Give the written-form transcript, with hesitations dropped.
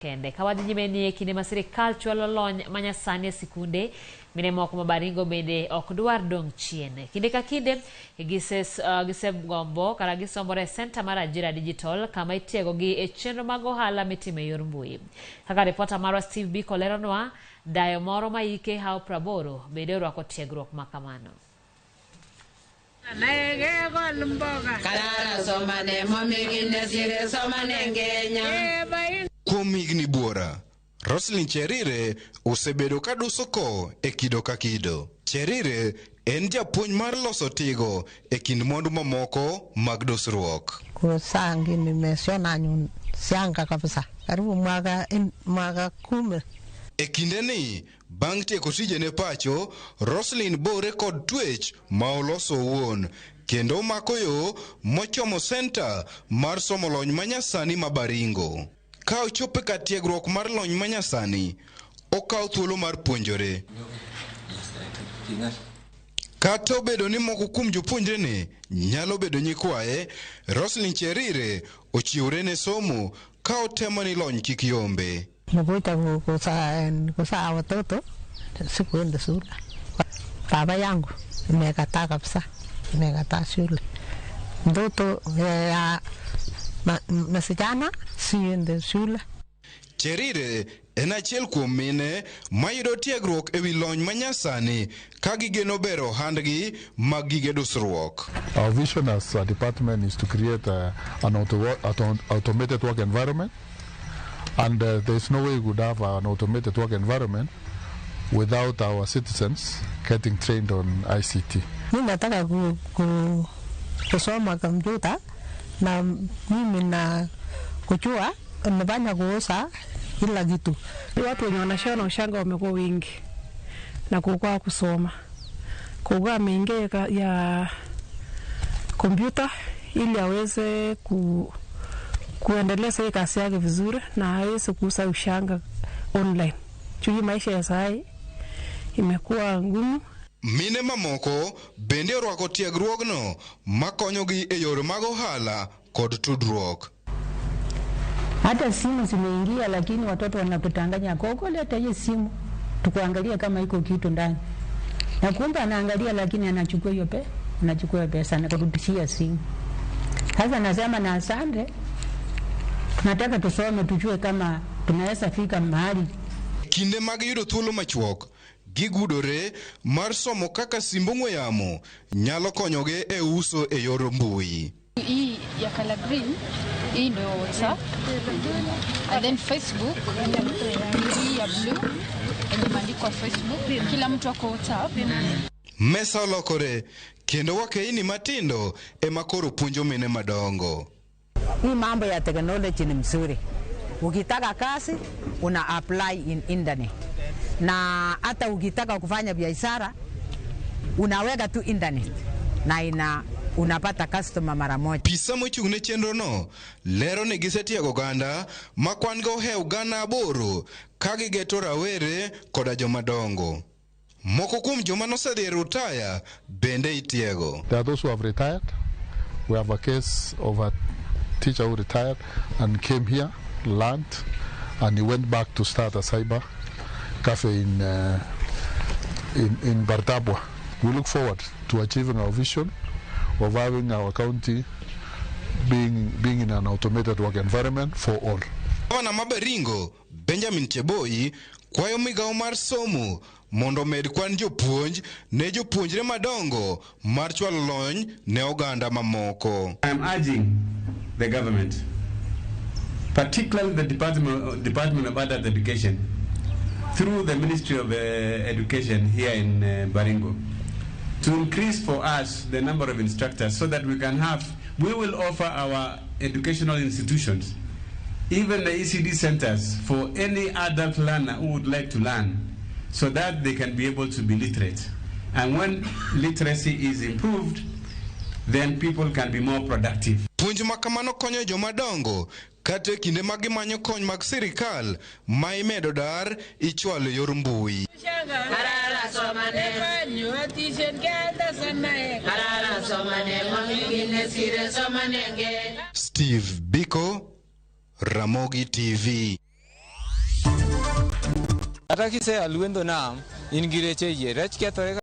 kende kawadhi nyime kinde ma sirikal chwalo lony manyasani e sikunde mine moko ma Baringo bende ok dwar dong chien. Kinde ka kinde gisegombo kata gisombore Center mar Ajira Digital kama itiego gi e chenro mag ohala mitime yor mbui. Kaka reporter marwa Steve Biko leronwa, dayo moro ma hike hao praboro bende orwako tiegruok ma kamano. Kuom higni buora, Roslyn Cherire osebedo ka duso ko e kido ka kido. Cherire en japuonj mar loso tigo e kind mwandu mamoko mag dusruok. Kusangi nimesiona sianga kabisa. Karibu mwaga kume. E kinde ni, bang' tieko tijene pacho, Roslyn bore kod twech ma oloso owuon. Kendo omako yo mochomo Center mar somo lony manyasani ma Baringo. Ka ochopo ka tiegruok mar lony manyasani, okawo thuolo mar puonjore. Kata obedo ni moko kuom jopuonjrene nyalo bedo nyikwaye, Roslyn Cherire ochiwore ne somo ka otemo ni lony kik yombe. Nakuita kusaa watoto sikuenda shule. Baba yangu imekataa kabisa, imekataa shule. Mtoto masichana siende shule. Cherire en achiel kuom mine mayudo tiegruok ewi lony manyasani ka gigeno bero ohandgi mag gige dusruok. Our vision as a department is to create an automated work environment, and there's no way we would have an automated work environment without our citizens getting trained on ICT. Mimi nataka kusoma kompyuta na mimi na kujua nafanya kuuza kila kitu. Watu wenye wanashona ushanga wamekuwa wingi na kukua kusoma. Kukua mengi ya kompyuta ili aweze kuendeleza kazi yake vizuri na aweze kuuza ushanga online. Chuki maisha ya sai imekuwa ngumu. Mine mamoko bende orwako tiegruogno makonyogi e yore mag ohala kod tudruok. Hata simu zimeingia, lakini watoto wanatutanganya koko leta hiyo simu tukuangalia kama iko kitu ndani. Na kumbe anaangalia lakini anachukua hiyo pesa na kurudishia simu. Sasa nasema na asante. Nataka tusome tujue kama tunaweza fika mahali. Kinde mag yudo thuolo machuok gigudore mar somo kaka simb ong'we yamo nyalo konyoge e uso e yor mbui. Hii ya color green, hii ndio WhatsApp, and then Facebook, hii ya blue, imeandikwa Facebook, kila mtu ako WhatsApp. Mesa olokore, kendo wakeini matindo emakoro puonjo mine madongo. Hii mambo ya teknolojia ni mzuri. Ukitaka kazi, una apply in internet. Na hata ukitaka kufanya biashara, unaweka tu internet. Na unapata customer mara moja. Pisa mochung'ne chenro no lero ni gisetiego ganda makwan go he ugana aboro ka gigeto rawere koda jomadongo. Moko kuom joma nosedhi retire bende itiego. There are those who have retired. We have a case of a teacher who retired and came here, learned, and he went back to start a cyber cafe in Bartabwa. We look forward to achieving our vision of having our county being in an automated work environment for all. Gavana ma Baringo, Benjamin Cheboi, kwayo migawo mar somo mondo med kwan jopuonj ne jopuonjre madongo mar chwalo lony ne oganda mamoko. I am urging the government, particularly the Department of Adult Education, through the Ministry of Education here in Baringo, to increase for us the number of instructors so that we will offer our educational institutions, even the ECD centers, for any adult learner who would like to learn, so that they can be able to be literate. And when literacy is improved, then people can be more productive. Puonj makamano konyo jomadongo kata kinde ma gimanyo kony mag sirikal ma imedo dar ichwalo yor mbui. Steve Biko, Ramogi TV. kata kise aluendo nam in gi reche yie rech kethore